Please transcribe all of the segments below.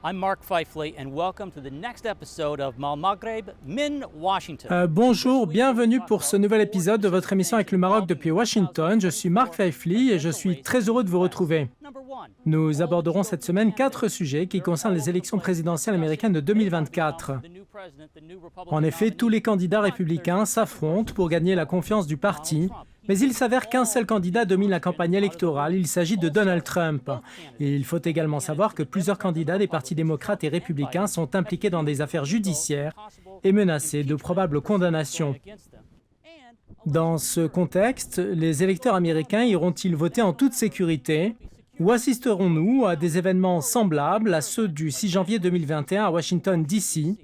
I'm Mark Feifley and welcome to the next episode of Mal Maghreb min Washington. Bonjour, bienvenue pour ce nouvel épisode de votre émission avec le Maroc depuis Washington. Je suis Mark Feifley et je suis très heureux de vous retrouver. Nous aborderons cette semaine 4 sujets qui concernent les élections présidentielles américaines de 2024. En effet, tous les candidats républicains s'affrontent pour gagner la confiance du parti, mais il s'avère qu'un seul candidat domine la campagne électorale, il s'agit de Donald Trump. Et il faut également savoir que plusieurs candidats des partis démocrates et républicains sont impliqués dans des affaires judiciaires et menacés de probables condamnations. Dans ce contexte, les électeurs américains iront-ils voter en toute sécurité ou assisterons-nous à des événements semblables à ceux du 6 janvier 2021 à Washington, D.C.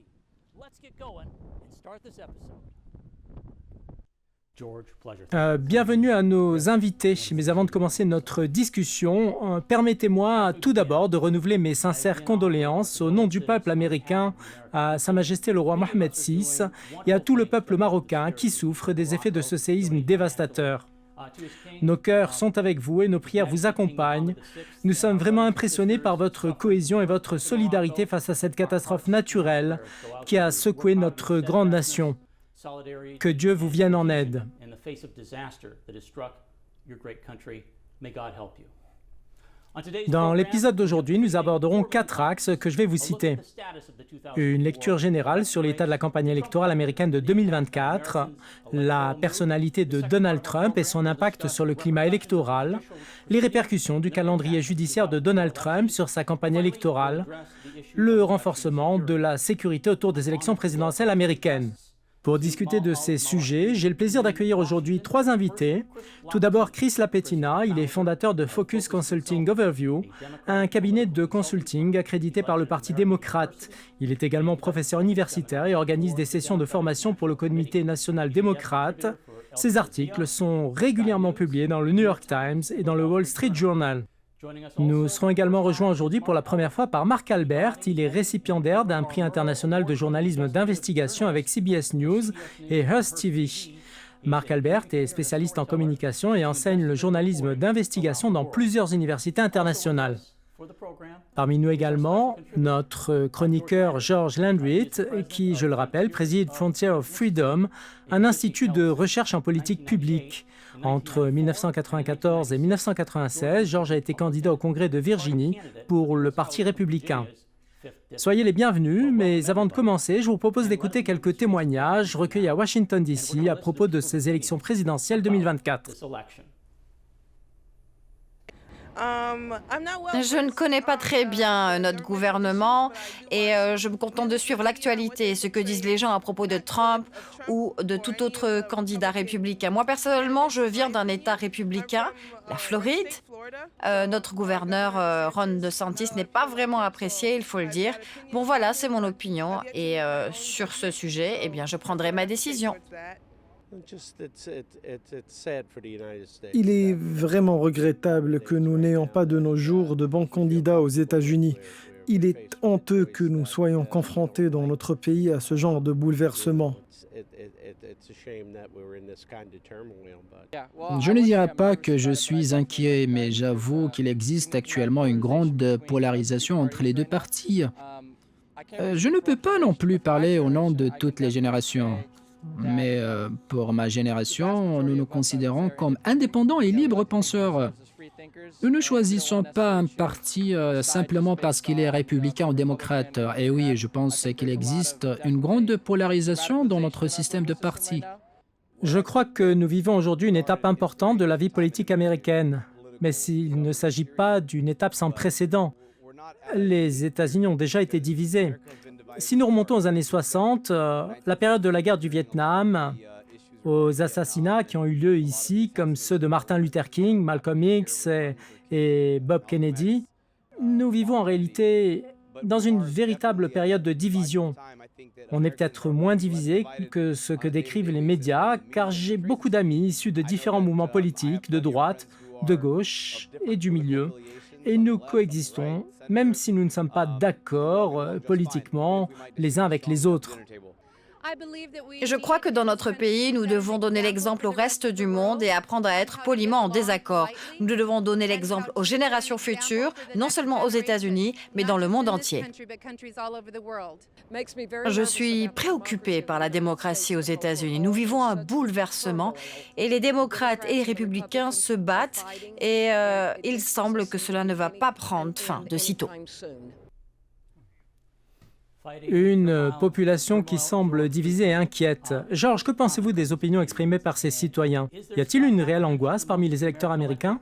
Bienvenue à nos invités. Mais avant de commencer notre discussion, permettez-moi tout d'abord de renouveler mes sincères condoléances au nom du peuple américain à Sa Majesté le roi Mohammed VI et à tout le peuple marocain qui souffre des effets de ce séisme dévastateur. Nos cœurs sont avec vous et nos prières vous accompagnent. Nous sommes vraiment impressionnés par votre cohésion et votre solidarité face à cette catastrophe naturelle qui a secoué notre grande nation. Que Dieu vous vienne en aide. Dans l'épisode d'aujourd'hui, nous aborderons 4 axes que je vais vous citer. Une lecture générale sur l'état de la campagne électorale américaine de 2024, la personnalité de Donald Trump et son impact sur le climat électoral, les répercussions du calendrier judiciaire de Donald Trump sur sa campagne électorale, le renforcement de la sécurité autour des élections présidentielles américaines. Pour discuter de ces sujets, j'ai le plaisir d'accueillir aujourd'hui 3 invités. Tout d'abord, Chris Lapetina, il est fondateur de Focus Consulting Overview, un cabinet de consulting accrédité par le Parti démocrate. Il est également professeur universitaire et organise des sessions de formation pour le Comité national démocrate. Ses articles sont régulièrement publiés dans le New York Times et dans le Wall Street Journal. Nous serons également rejoints aujourd'hui pour la première fois par Mark Albert. Il est récipiendaire d'un prix international de journalisme d'investigation avec CBS News et Hearst TV. Mark Albert est spécialiste en communication et enseigne le journalisme d'investigation dans plusieurs universités internationales. Parmi nous également, notre chroniqueur George Landrit, qui, je le rappelle, préside Frontier of Freedom, un institut de recherche en politique publique. Entre 1994 et 1996, George a été candidat au Congrès de Virginie pour le Parti républicain. Soyez les bienvenus, mais avant de commencer, je vous propose d'écouter quelques témoignages recueillis à Washington, D.C. à propos de ces élections présidentielles 2024. Je ne connais pas très bien notre gouvernement et je me contente de suivre l'actualité, ce que disent les gens à propos de Trump ou de tout autre candidat républicain. Moi, personnellement, je viens d'un État républicain, la Floride. Notre gouverneur, Ron DeSantis, n'est pas vraiment apprécié, il faut le dire. Bon, voilà, c'est mon opinion et sur ce sujet, eh bien, je prendrai ma décision. Il est vraiment regrettable que nous n'ayons pas de nos jours de bons candidats aux États-Unis. Il est honteux que nous soyons confrontés dans notre pays à ce genre de bouleversement. Je ne dirais pas que je suis inquiet, mais j'avoue qu'il existe actuellement une grande polarisation entre les deux partis. Je ne peux pas non plus parler au nom de toutes les générations. Mais pour ma génération, nous nous considérons comme indépendants et libres penseurs. Nous ne choisissons pas un parti simplement parce qu'il est républicain ou démocrate. Et oui, je pense qu'il existe une grande polarisation dans notre système de partis. Je crois que nous vivons aujourd'hui une étape importante de la vie politique américaine. Mais il ne s'agit pas d'une étape sans précédent. Les États-Unis ont déjà été divisés. Si nous remontons aux années 60, la période de la guerre du Vietnam, aux assassinats qui ont eu lieu ici, comme ceux de Martin Luther King, Malcolm X et Bob Kennedy, nous vivons en réalité dans une véritable période de division. On est peut-être moins divisé que ce que décrivent les médias, car j'ai beaucoup d'amis issus de différents mouvements politiques, de droite, de gauche et du milieu. Et nous coexistons, même si nous ne sommes pas d'accord politiquement les uns avec les autres. Je crois que dans notre pays, nous devons donner l'exemple au reste du monde et apprendre à être poliment en désaccord. Nous devons donner l'exemple aux générations futures, non seulement aux États-Unis, mais dans le monde entier. Je suis préoccupée par la démocratie aux États-Unis. Nous vivons un bouleversement et les démocrates et les républicains se battent et il semble que cela ne va pas prendre fin de sitôt. Une population qui semble divisée et inquiète. Georges, que pensez-vous des opinions exprimées par ces citoyens? Y a-t-il une réelle angoisse parmi les électeurs américains?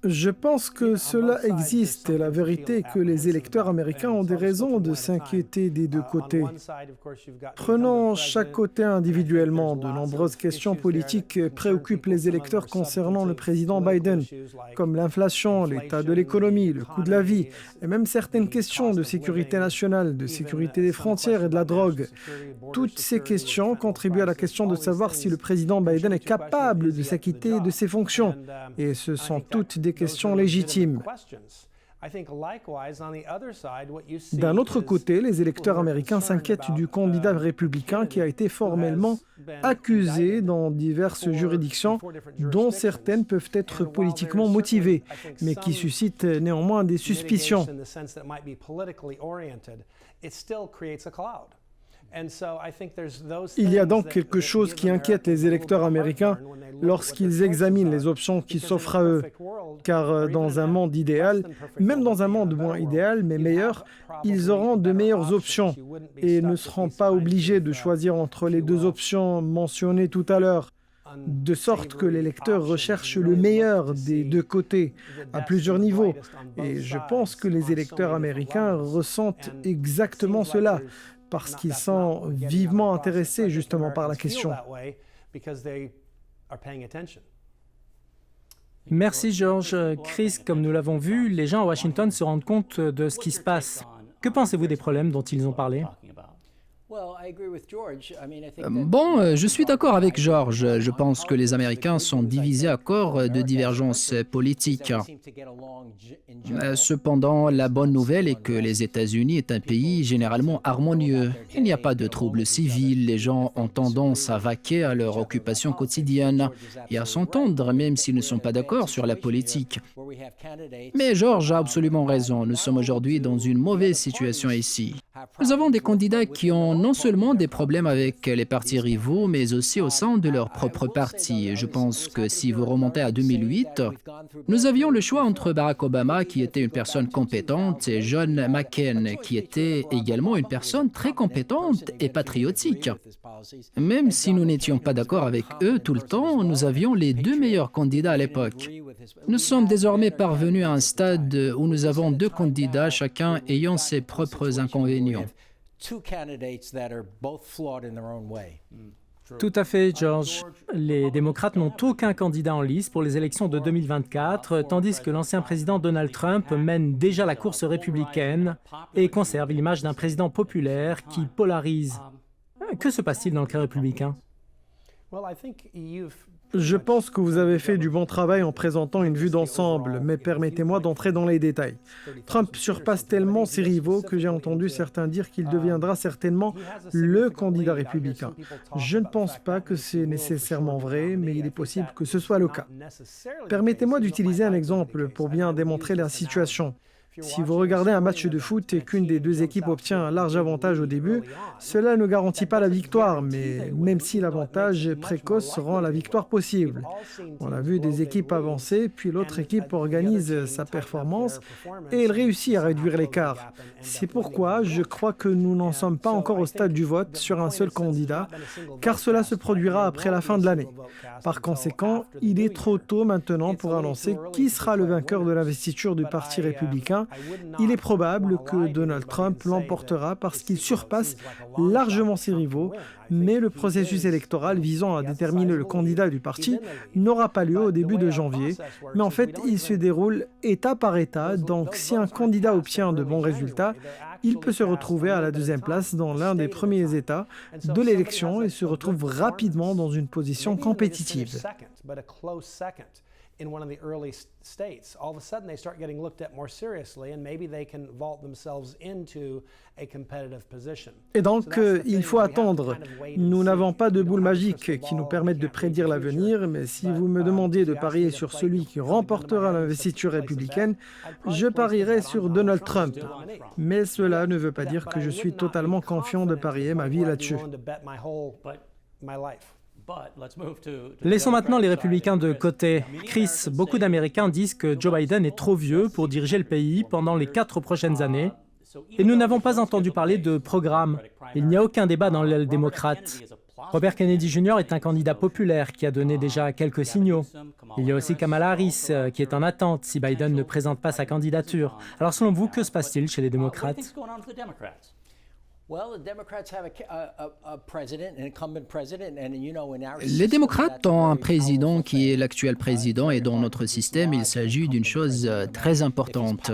Je pense que cela existe et la vérité est que les électeurs américains ont des raisons de s'inquiéter des deux côtés. Prenons chaque côté individuellement. De nombreuses questions politiques préoccupent les électeurs concernant le président Biden, comme l'inflation, l'état de l'économie, le coût de la vie, et même certaines questions de sécurité nationale, de sécurité des frontières et de la drogue. Toutes ces questions contribuent à la question de savoir si le président Biden est capable de s'acquitter de ses fonctions. Et ce sont toutes des questions légitimes. D'un autre côté, les électeurs américains s'inquiètent du candidat républicain qui a été formellement accusé dans diverses juridictions, dont certaines peuvent être politiquement motivées, mais qui suscitent néanmoins des suspicions. Il y a donc quelque chose qui inquiète les électeurs américains lorsqu'ils examinent les options qui s'offrent à eux. Car dans un monde idéal, même dans un monde moins idéal mais meilleur, ils auront de meilleures options et ne seront pas obligés de choisir entre les deux options mentionnées tout à l'heure. De sorte que l'électeur recherche le meilleur des deux côtés, à plusieurs niveaux. Et je pense que les électeurs américains ressentent exactement cela, parce qu'ils sont vivement intéressés justement par la question. Merci Georges. Chris, comme nous l'avons vu, les gens à Washington se rendent compte de ce qui se passe. Que pensez-vous des problèmes dont ils ont parlé? Bon, je suis d'accord avec Georges. Je pense que les Américains sont divisés à cause de divergences politiques. Cependant, la bonne nouvelle est que les États-Unis est un pays généralement harmonieux. Il n'y a pas de troubles civils, les gens ont tendance à vaquer à leur occupation quotidienne et à s'entendre même s'ils ne sont pas d'accord sur la politique. Mais Georges a absolument raison, nous sommes aujourd'hui dans une mauvaise situation ici. Nous avons des candidats qui ont non seulement des problèmes avec les partis rivaux, mais aussi au sein de leur propre parti. Je pense que si vous remontez à 2008, nous avions le choix entre Barack Obama, qui était une personne compétente, et John McCain, qui était également une personne très compétente et patriotique. Même si nous n'étions pas d'accord avec eux tout le temps, nous avions les deux meilleurs candidats à l'époque. Nous sommes désormais parvenus à un stade où nous avons deux candidats, chacun ayant ses propres inconvénients. Tout à fait, George. Les démocrates n'ont aucun candidat en lice pour les élections de 2024, tandis que l'ancien président Donald Trump mène déjà la course républicaine et conserve l'image d'un président populaire qui polarise. Que se passe-t-il dans le cas républicain? Je pense que vous avez fait du bon travail en présentant une vue d'ensemble, mais permettez-moi d'entrer dans les détails. Trump surpasse tellement ses rivaux que j'ai entendu certains dire qu'il deviendra certainement le candidat républicain. Je ne pense pas que c'est nécessairement vrai, mais il est possible que ce soit le cas. Permettez-moi d'utiliser un exemple pour bien démontrer la situation. Si vous regardez un match de foot et qu'une des deux équipes obtient un large avantage au début, cela ne garantit pas la victoire, mais même si l'avantage précoce rend la victoire possible. On a vu des équipes avancer, puis l'autre équipe organise sa performance et elle réussit à réduire l'écart. C'est pourquoi je crois que nous n'en sommes pas encore au stade du vote sur un seul candidat, car cela se produira après la fin de l'année. Par conséquent, il est trop tôt maintenant pour annoncer qui sera le vainqueur de l'investiture du Parti républicain. Il est probable que Donald Trump l'emportera parce qu'il surpasse largement ses rivaux, mais le processus électoral visant à déterminer le candidat du parti n'aura pas lieu au début de janvier. Mais en fait, il se déroule état par état, donc si un candidat obtient de bons résultats, il peut se retrouver à la deuxième place dans l'un des premiers états de l'élection et se retrouve rapidement dans une position compétitive. in one of the early states. All of a sudden, they start getting looked at more seriously, and maybe they can vault themselves into a competitive position. Et donc, il faut attendre. Nous n'avons pas de boule magique qui nous permette de prédire l'avenir, mais si vous me demandiez de parier sur celui qui remportera l'investiture républicaine, je parierais sur Donald Trump. Mais cela ne veut pas dire que je suis totalement confiant de parier ma vie là-dessus. Laissons maintenant les républicains de côté. Chris, beaucoup d'Américains disent que Joe Biden est trop vieux pour diriger le pays pendant les 4 prochaines années. Et nous n'avons pas entendu parler de programme. Il n'y a aucun débat dans l'aile démocrate. Robert Kennedy Jr. est un candidat populaire qui a donné déjà quelques signaux. Il y a aussi Kamala Harris qui est en attente si Biden ne présente pas sa candidature. Alors selon vous, que se passe-t-il chez les démocrates ? Les démocrates ont un président qui est l'actuel président et dans notre système, il s'agit d'une chose très importante.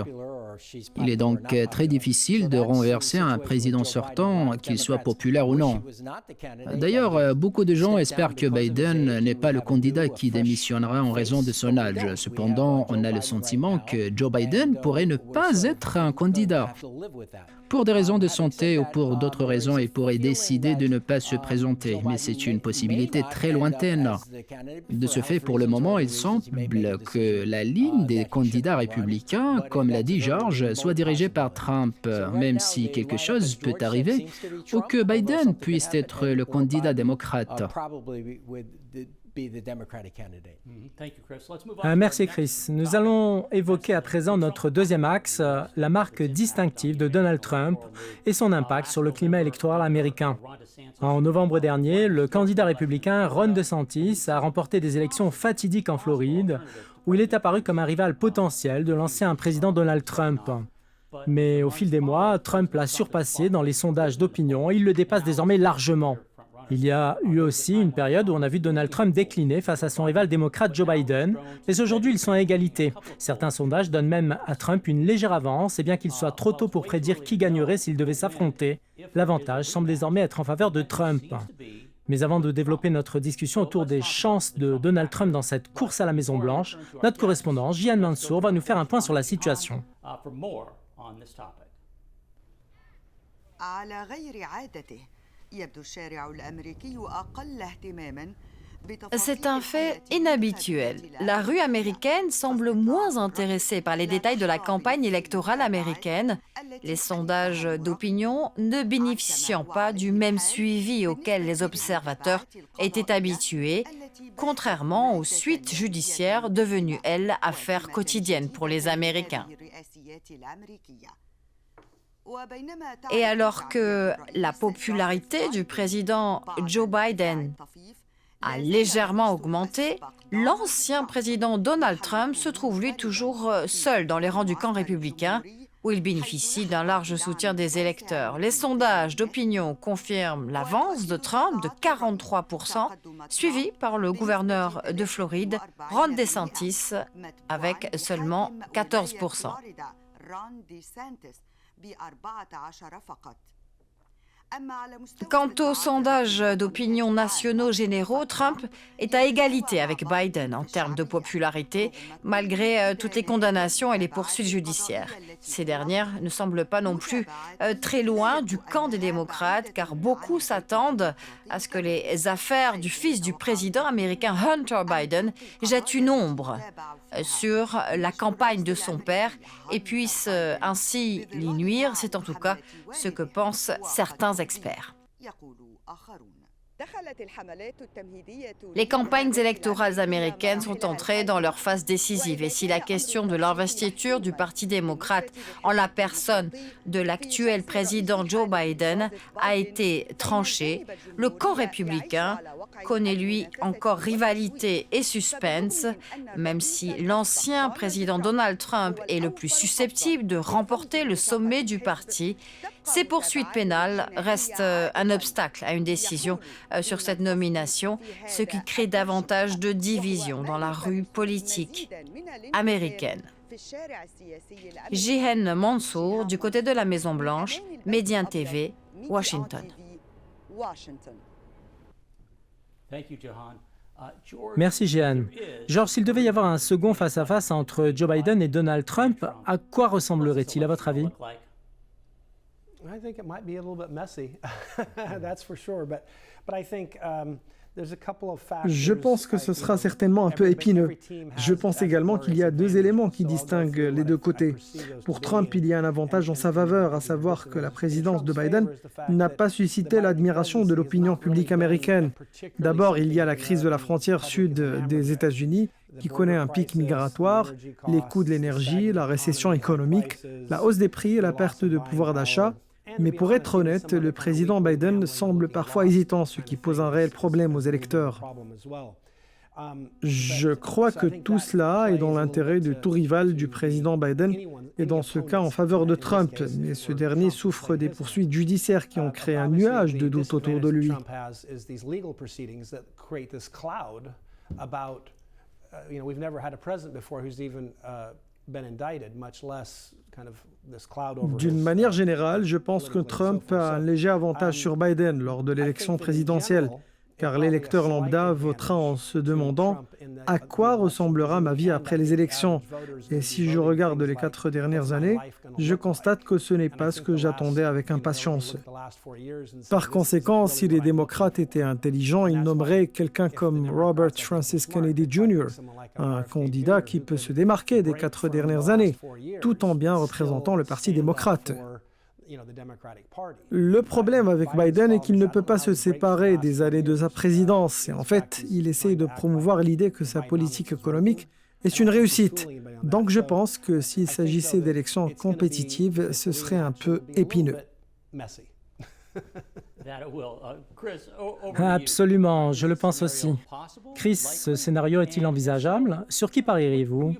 Il est donc très difficile de renverser un président sortant, qu'il soit populaire ou non. D'ailleurs, beaucoup de gens espèrent que Biden n'est pas le candidat qui démissionnera en raison de son âge. Cependant, on a le sentiment que Joe Biden pourrait ne pas être un candidat. Pour des raisons de santé ou pour d'autres raisons, il pourrait décider de ne pas se présenter, mais c'est une possibilité très lointaine. De ce fait, pour le moment, il semble que la ligne des candidats républicains, comme l'a dit George, soit dirigée par Trump, même si quelque chose peut arriver, ou que Biden puisse être le candidat démocrate. Merci Chris. Nous allons évoquer à présent notre deuxième axe, la marque distinctive de Donald Trump et son impact sur le climat électoral américain. En novembre dernier, le candidat républicain Ron DeSantis a remporté des élections fatidiques en Floride, où il est apparu comme un rival potentiel de l'ancien président Donald Trump. Mais au fil des mois, Trump l'a surpassé dans les sondages d'opinion et il le dépasse désormais largement. Il y a eu aussi une période où on a vu Donald Trump décliner face à son rival démocrate Joe Biden, mais aujourd'hui ils sont à égalité. Certains sondages donnent même à Trump une légère avance, et bien qu'il soit trop tôt pour prédire qui gagnerait s'ils devaient s'affronter, l'avantage semble désormais être en faveur de Trump. Mais avant de développer notre discussion autour des chances de Donald Trump dans cette course à la Maison-Blanche, notre correspondant Jihan Mansour va nous faire un point sur la situation. C'est un fait inhabituel. La rue américaine semble moins intéressée par les détails de la campagne électorale américaine, les sondages d'opinion ne bénéficiant pas du même suivi auquel les observateurs étaient habitués, contrairement aux suites judiciaires devenues, elles, affaires quotidiennes pour les Américains. Et alors que la popularité du président Joe Biden a légèrement augmenté, l'ancien président Donald Trump se trouve lui toujours seul dans les rangs du camp républicain, où il bénéficie d'un large soutien des électeurs. Les sondages d'opinion confirment l'avance de Trump de 43%, suivi par le gouverneur de Floride, Ron DeSantis, avec seulement 14%. Quant aux sondages d'opinion nationaux généraux, Trump est à égalité avec Biden en termes de popularité, malgré toutes les condamnations et les poursuites judiciaires. Ces dernières ne semblent pas non plus très loin du camp des démocrates, car beaucoup s'attendent à ce que les affaires du fils du président américain Hunter Biden jettent une ombre sur la campagne de son père et puissent ainsi l'y nuire. C'est en tout cas ce que pensent certains experts. Les campagnes électorales américaines sont entrées dans leur phase décisive et si la question de l'investiture du Parti démocrate en la personne de l'actuel président Joe Biden a été tranchée, le camp républicain connaît lui encore rivalité et suspense, même si l'ancien président Donald Trump est le plus susceptible de remporter le sommet du parti. Ces poursuites pénales restent un obstacle à une décision sur cette nomination, ce qui crée davantage de divisions dans la rue politique américaine. Jihan Mansour, du côté de la Maison-Blanche, Médien TV, Washington. Merci, Jeanne. Georges, s'il devait y avoir un second face-à-face entre Joe Biden et Donald Trump, à quoi ressemblerait-il à votre avis? I think it might be a little bit messy, that's for sure. But I think there's a couple of factors. Je pense que ce sera certainement un peu épineux. Je pense également qu'il y a deux éléments qui distinguent les deux côtés. Pour Trump, il y a un avantage en sa faveur, à savoir que la présidence de Biden n'a pas suscité l'admiration de l'opinion publique américaine. D'abord, il y a la crise de la frontière sud des États-Unis, qui connaît un pic migratoire, les coûts de l'énergie, la récession économique, la hausse des prix et la perte de pouvoir d'achat. Mais pour être honnête, le président Biden semble parfois hésitant, ce qui pose un réel problème aux électeurs. Je crois que tout cela est dans l'intérêt de tout rival du président Biden et dans ce cas en faveur de Trump. Mais ce dernier souffre des poursuites judiciaires qui ont créé un nuage de doute autour de lui. We've never had a president before who's even been indicted, much less kind of this cloud over. D'une manière générale, je pense que Trump a un léger avantage sur Biden lors de l'élection présidentielle, car l'électeur lambda votera en se demandant à quoi ressemblera ma vie après les élections. Et si je regarde les 4 dernières années, je constate que ce n'est pas ce que j'attendais avec impatience. Par conséquent, si les démocrates étaient intelligents, ils nommeraient quelqu'un comme Robert Francis Kennedy Jr., un candidat qui peut se démarquer des 4 dernières années, tout en bien représentant le Parti démocrate. Le problème avec Biden est qu'il ne peut pas se séparer des années de sa présidence. Et en fait, il essaie de promouvoir l'idée que sa politique économique est une réussite. Donc je pense que s'il s'agissait d'élections compétitives, ce serait un peu épineux. Absolument, je le pense aussi. Chris, ce scénario est-il envisageable? Sur qui parieriez-vous?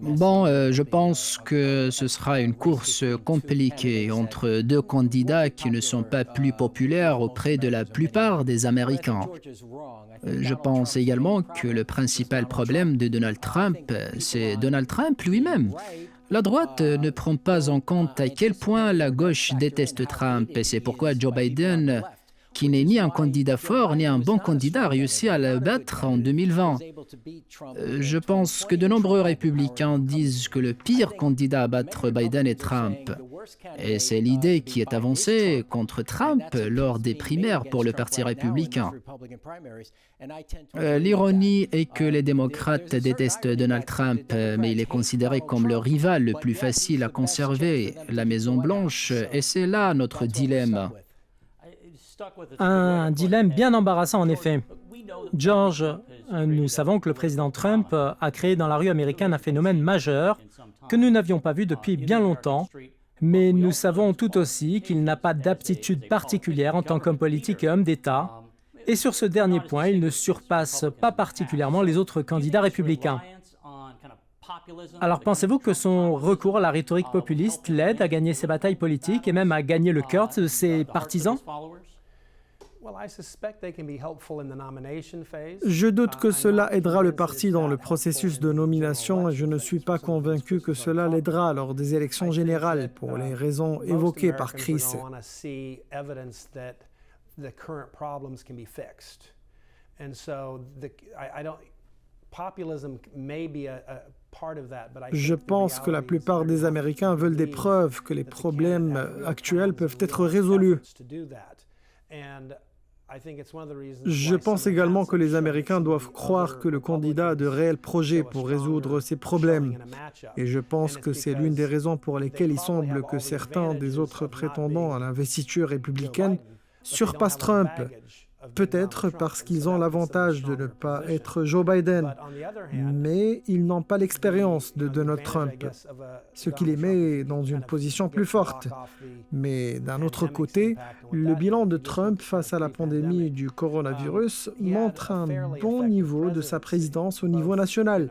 Bon, je pense que ce sera une course compliquée entre deux candidats qui ne sont pas plus populaires auprès de la plupart des Américains. Je pense également que le principal problème de Donald Trump, c'est Donald Trump lui-même. La droite ne prend pas en compte à quel point la gauche déteste Trump, et c'est pourquoi Joe Biden, qui n'est ni un candidat fort ni un bon candidat, a réussi à le battre en 2020. Je pense que de nombreux républicains disent que le pire candidat à battre Biden est Trump. Et c'est l'idée qui est avancée contre Trump lors des primaires pour le Parti républicain. L'ironie est que les démocrates détestent Donald Trump, mais il est considéré comme le rival le plus facile à conserver, la Maison-Blanche, et c'est là notre dilemme. Un dilemme bien embarrassant en effet. George, nous savons que le président Trump a créé dans la rue américaine un phénomène majeur que nous n'avions pas vu depuis bien longtemps, mais nous savons tout aussi qu'il n'a pas d'aptitude particulière en tant qu'homme politique et homme d'État, et sur ce dernier point, il ne surpasse pas particulièrement les autres candidats républicains. Alors pensez-vous que son recours à la rhétorique populiste l'aide à gagner ses batailles politiques et même à gagner le cœur de ses partisans? Je doute que cela aidera le parti dans le processus de nomination et je ne suis pas convaincu que cela l'aidera lors des élections générales pour les raisons évoquées par Chris. Je pense que la plupart des Américains veulent des preuves que les problèmes actuels peuvent être résolus. Je pense également que les Américains doivent croire que le candidat a de réels projets pour résoudre ces problèmes. Et je pense que c'est l'une des raisons pour lesquelles il semble que certains des autres prétendants à l'investiture républicaine surpassent Trump. Peut-être parce qu'ils ont l'avantage de ne pas être Joe Biden, mais ils n'ont pas l'expérience de Donald Trump, ce qui les met dans une position plus forte. Mais d'un autre côté, le bilan de Trump face à la pandémie du coronavirus montre un bon niveau de sa présidence au niveau national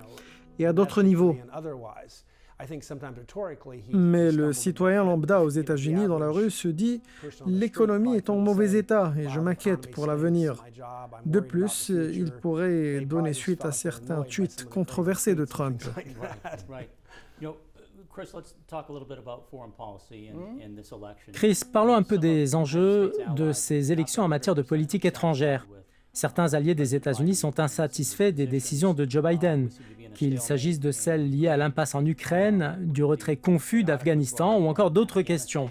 et à d'autres niveaux. Mais le citoyen lambda aux États-Unis dans la rue se dit « l'économie est en mauvais état et je m'inquiète pour l'avenir ». De plus, il pourrait donner suite à certains tweets controversés de Trump. Chris, parlons un peu des enjeux de ces élections en matière de politique étrangère. Certains alliés des États-Unis sont insatisfaits des décisions de Joe Biden, qu'il s'agisse de celles liées à l'impasse en Ukraine, du retrait confus d'Afghanistan ou encore d'autres questions.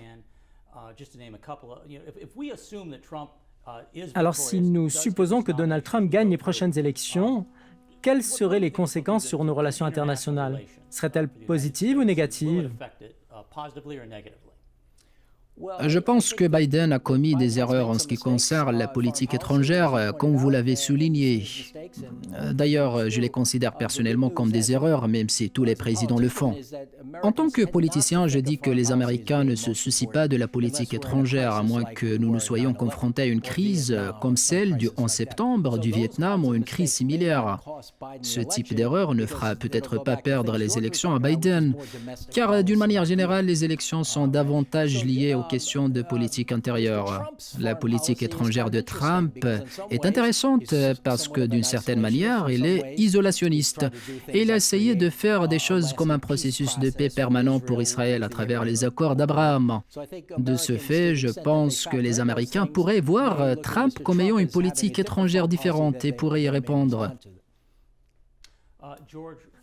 Alors, si nous supposons que Donald Trump gagne les prochaines élections, quelles seraient les conséquences sur nos relations internationales? Seraient-elles positives ou négatives? Je pense que Biden a commis des erreurs en ce qui concerne la politique étrangère, comme vous l'avez souligné. D'ailleurs, je les considère personnellement comme des erreurs, même si tous les présidents le font. En tant que politicien, je dis que les Américains ne se soucient pas de la politique étrangère, à moins que nous nous soyons confrontés à une crise comme celle du 11 septembre, du Vietnam ou une crise similaire. Ce type d'erreur ne fera peut-être pas perdre les élections à Biden, car d'une manière générale, les élections sont davantage liées aux questions de politique intérieure. La politique étrangère de Trump est intéressante parce que d'une certaine manière, il est isolationniste et il a essayé de faire des choses comme un processus de paix permanent pour Israël à travers les accords d'Abraham. De ce fait, je pense que les Américains pourraient voir Trump comme ayant une politique étrangère différente et pourraient y répondre.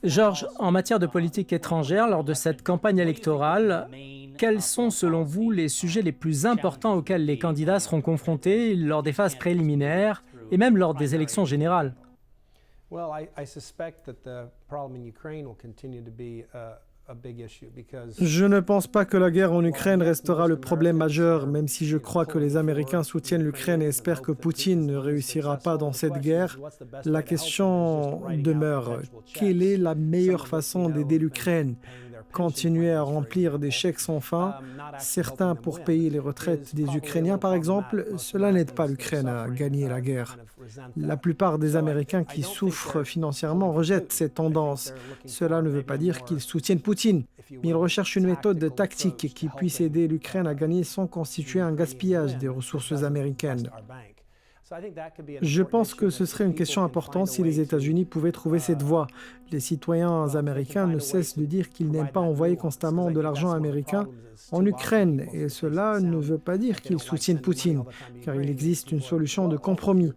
George, en matière de politique étrangère, lors de cette campagne électorale, quels sont selon vous les sujets les plus importants auxquels les candidats seront confrontés lors des phases préliminaires et même lors des élections générales? Je ne pense pas que la guerre en Ukraine restera le problème majeur, même si je crois que les Américains soutiennent l'Ukraine et espèrent que Poutine ne réussira pas dans cette guerre. La question demeure, quelle est la meilleure façon d'aider l'Ukraine? Continuer à remplir des chèques sans fin, certains pour payer les retraites des Ukrainiens par exemple, cela n'aide pas l'Ukraine à gagner la guerre. La plupart des Américains qui souffrent financièrement rejettent cette tendance. Cela ne veut pas dire qu'ils soutiennent Poutine, mais ils recherchent une méthode tactique qui puisse aider l'Ukraine à gagner sans constituer un gaspillage des ressources américaines. Je pense que ce serait une question importante si les États-Unis pouvaient trouver cette voie. Les citoyens américains ne cessent de dire qu'ils n'aiment pas envoyer constamment de l'argent américain en Ukraine, et cela ne veut pas dire qu'ils soutiennent Poutine, car il existe une solution de compromis.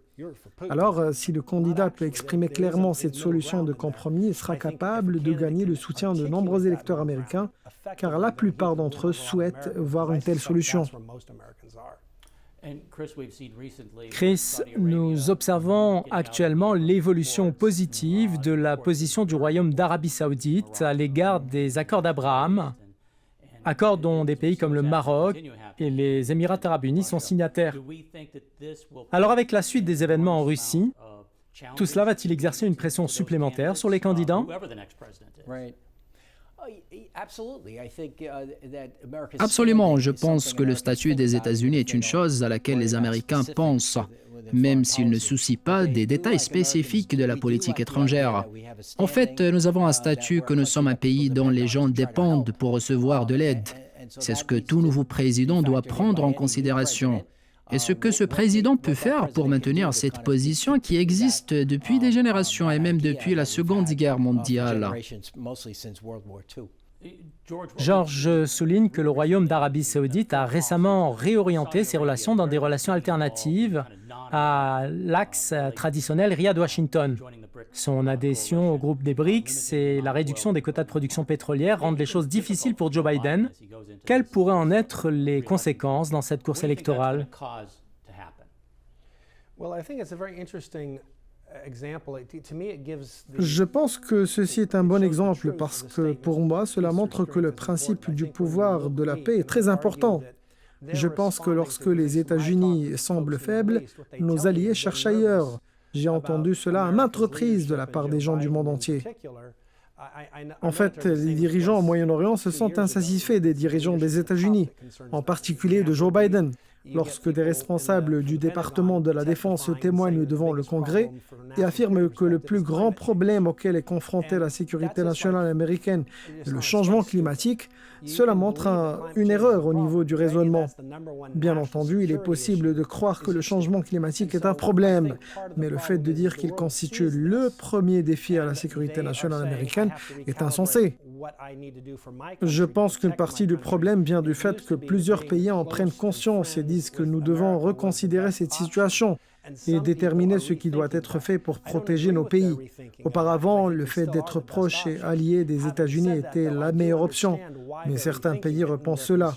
Alors, si le candidat peut exprimer clairement cette solution de compromis, il sera capable de gagner le soutien de nombreux électeurs américains, car la plupart d'entre eux souhaitent voir une telle solution. Chris, nous observons actuellement l'évolution positive de la position du Royaume d'Arabie Saoudite à l'égard des accords d'Abraham, accords dont des pays comme le Maroc et les Émirats arabes unis sont signataires. Alors avec la suite des événements en Russie, tout cela va-t-il exercer une pression supplémentaire sur les candidats? Absolument, je pense que le statut des États-Unis est une chose à laquelle les Américains pensent, même s'ils ne soucient pas des détails spécifiques de la politique étrangère. En fait, nous avons un statut que nous sommes un pays dont les gens dépendent pour recevoir de l'aide. C'est ce que tout nouveau président doit prendre en considération. Et ce que ce président peut faire pour maintenir cette position qui existe depuis des générations et même depuis la Seconde Guerre mondiale. George souligne que le Royaume d'Arabie Saoudite a récemment réorienté ses relations dans des relations alternatives à l'axe traditionnel Riyad-Washington. Son adhésion au groupe des BRICS et la réduction des quotas de production pétrolière rendent les choses difficiles pour Joe Biden. Quelles pourraient en être les conséquences dans cette course électorale? Je pense que ceci est un bon exemple parce que pour moi, cela montre que le principe du pouvoir de la paix est très important. Je pense que lorsque les États-Unis semblent faibles, nos alliés cherchent ailleurs. J'ai entendu cela à maintes reprises de la part des gens du monde entier. En fait, les dirigeants au Moyen-Orient se sont insatisfaits des dirigeants des États-Unis, en particulier de Joe Biden. Lorsque des responsables du département de la Défense témoignent devant le Congrès et affirment que le plus grand problème auquel est confrontée la sécurité nationale américaine est le changement climatique, Cela montre une erreur au niveau du raisonnement. Bien entendu, il est possible de croire que le changement climatique est un problème, mais le fait de dire qu'il constitue le premier défi à la sécurité nationale américaine est insensé. Je pense qu'une partie du problème vient du fait que plusieurs pays en prennent conscience et disent que nous devons reconsidérer cette situation et déterminer ce qui doit être fait pour protéger nos pays. Auparavant, le fait d'être proche et allié des États-Unis était la meilleure option, mais certains pays repensent cela.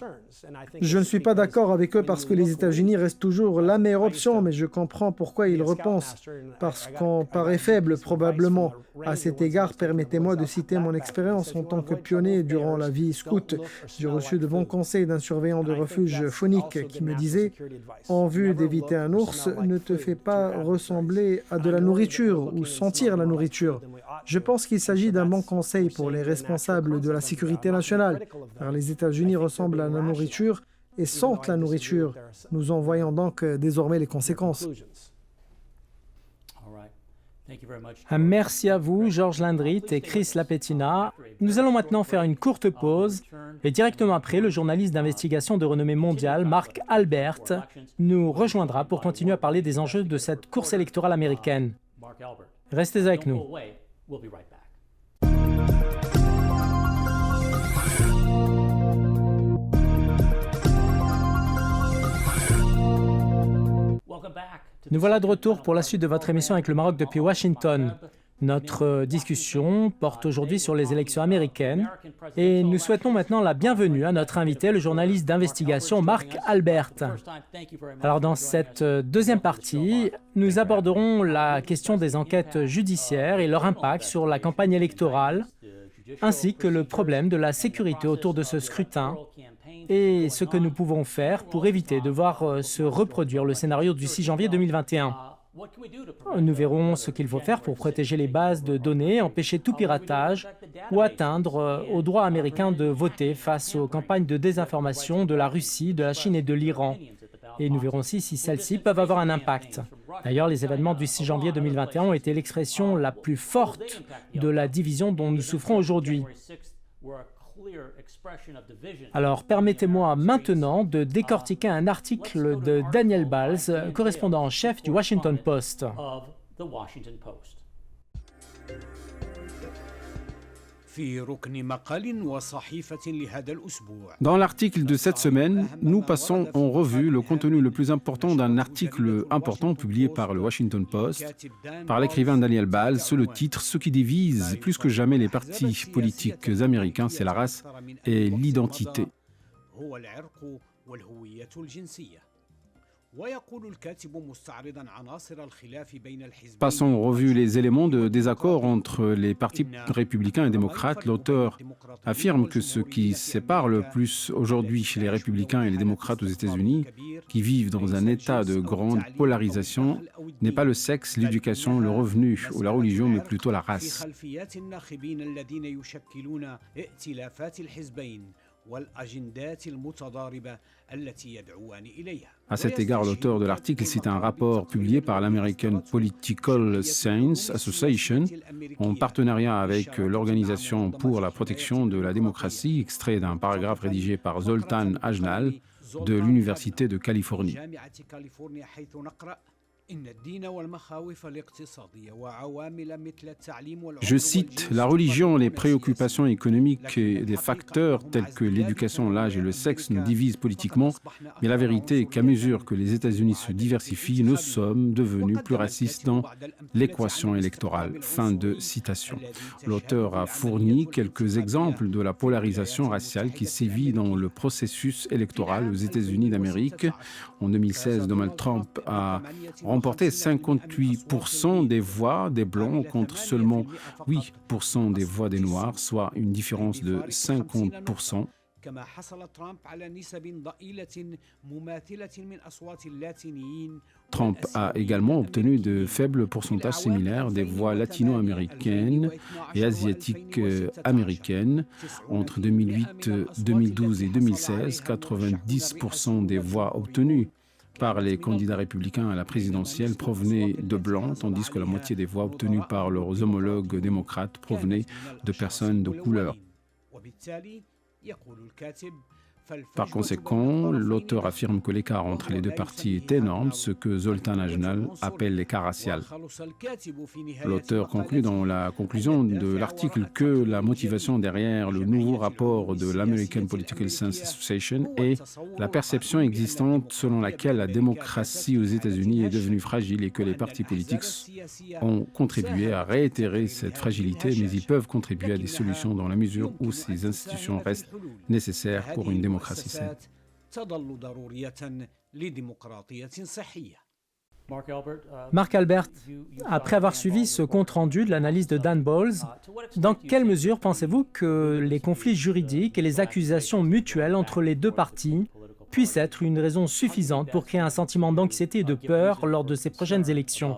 Je ne suis pas d'accord avec eux parce que les États-Unis restent toujours la meilleure option, mais je comprends pourquoi ils repensent, parce qu'on paraît faible probablement. À cet égard, permettez-moi de citer mon expérience en tant que pionnier durant la vie scout. J'ai reçu de bons conseils d'un surveillant de refuge phonique qui me disait « En vue d'éviter un ours, ne te fais pas ressembler à de la nourriture ou sentir la nourriture. » Je pense qu'il s'agit d'un bon conseil pour les responsables de la sécurité nationale, car les États-Unis ressemblent à la nourriture et sentent la nourriture. Nous en voyons donc désormais les conséquences. Merci à vous, Georges Lindrit et Chris Lapetina. Nous allons maintenant faire une courte pause et directement après, le journaliste d'investigation de renommée mondiale, Mark Albert, nous rejoindra pour continuer à parler des enjeux de cette course électorale américaine. Restez avec nous. Nous voilà de retour pour la suite de votre émission avec le Maroc depuis Washington. Notre discussion porte aujourd'hui sur les élections américaines et nous souhaitons maintenant la bienvenue à notre invité, le journaliste d'investigation Mark Albert. Alors dans cette deuxième partie, nous aborderons la question des enquêtes judiciaires et leur impact sur la campagne électorale, ainsi que le problème de la sécurité autour de ce scrutin et ce que nous pouvons faire pour éviter de voir se reproduire le scénario du 6 janvier 2021. Nous verrons ce qu'il faut faire pour protéger les bases de données, empêcher tout piratage ou atteindre au droit américain de voter face aux campagnes de désinformation de la Russie, de la Chine et de l'Iran. Et nous verrons aussi si celles-ci peuvent avoir un impact. D'ailleurs, les événements du 6 janvier 2021 ont été l'expression la plus forte de la division dont nous souffrons aujourd'hui. Alors, permettez-moi maintenant de décortiquer un article de Daniel Balz, correspondant en chef du Washington Post. Dans l'article de cette semaine, nous passons en revue le contenu le plus important d'un article important publié par le Washington Post, par l'écrivain Daniel Balz, sous le titre « Ce qui divise plus que jamais les partis politiques américains, c'est la race et l'identité ». Passons en revue les éléments de désaccord entre les partis républicains et démocrates. L'auteur affirme que ce qui sépare le plus aujourd'hui chez les républicains et les démocrates aux États-Unis, qui vivent dans un état de grande polarisation, n'est pas le sexe, l'éducation, le revenu ou la religion, mais plutôt la race. À cet égard, l'auteur de l'article cite un rapport publié par l'American Political Science Association en partenariat avec l'Organisation pour la protection de la démocratie, extrait d'un paragraphe rédigé par Zoltan Ajnal de l'Université de Californie. Je cite, « La religion, les préoccupations économiques et des facteurs tels que l'éducation, l'âge et le sexe nous divisent politiquement, mais la vérité est qu'à mesure que les États-Unis se diversifient, nous sommes devenus plus racistes dans l'équation électorale. » Fin de citation. L'auteur a fourni quelques exemples de la polarisation raciale qui sévit dans le processus électoral aux États-Unis d'Amérique. En 2016, Donald Trump a remporté 58% des voix des Blancs contre seulement 8% des voix des Noirs, soit une différence de 50%. Trump a également obtenu de faibles pourcentages similaires des voix latino-américaines et asiatiques américaines. Entre 2008, 2012 et 2016, 90% des voix obtenues par les candidats républicains à la présidentielle provenaient de Blancs, tandis que la moitié des voix obtenues par leurs homologues démocrates provenaient de personnes de couleur. Par conséquent, l'auteur affirme que l'écart entre les deux parties est énorme, ce que Zoltan Ajnal appelle l'écart racial. L'auteur conclut dans la conclusion de l'article que la motivation derrière le nouveau rapport de l'American Political Science Association est la perception existante selon laquelle la démocratie aux États-Unis est devenue fragile et que les partis politiques ont contribué à réitérer cette fragilité, mais ils peuvent contribuer à des solutions dans la mesure où ces institutions restent nécessaires pour une démocratie saine. Mark Albert, après avoir suivi ce compte-rendu de l'analyse de Dan Bowles, dans quelle mesure pensez-vous que les conflits juridiques et les accusations mutuelles entre les deux parties puissent être une raison suffisante pour créer un sentiment d'anxiété et de peur lors de ces prochaines élections?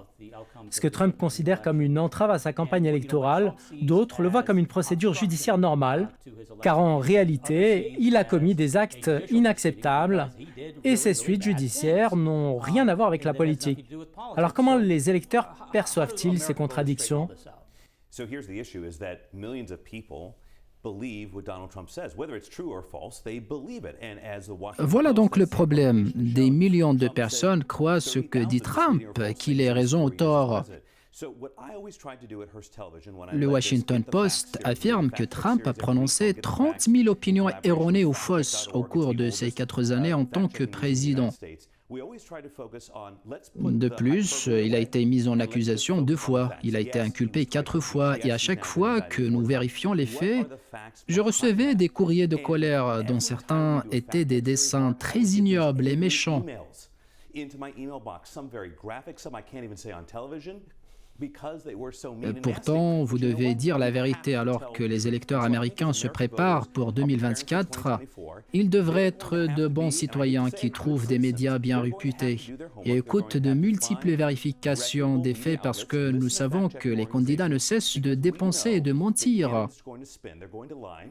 Ce que Trump considère comme une entrave à sa campagne électorale, d'autres le voient comme une procédure judiciaire normale, car en réalité, il a commis des actes inacceptables et ces suites judiciaires n'ont rien à voir avec la politique. Alors comment les électeurs perçoivent-ils ces contradictions? Voilà donc le problème. Des millions de personnes croient ce que dit Trump, qu'il ait raison ou tort. Le Washington Post affirme que Trump a prononcé 30 000 opinions erronées ou fausses au cours de ses 4 années en tant que président. De plus, il a été mis en accusation 2 fois, il a été inculpé 4 fois, et à chaque fois que nous vérifions les faits, je recevais des courriers de colère dont certains étaient des dessins très ignobles et méchants. Pourtant, vous devez dire la vérité alors que les électeurs américains se préparent pour 2024. Ils devraient être de bons citoyens qui trouvent des médias bien réputés et écoutent de multiples vérifications des faits parce que nous savons que les candidats ne cessent de dépenser et de mentir.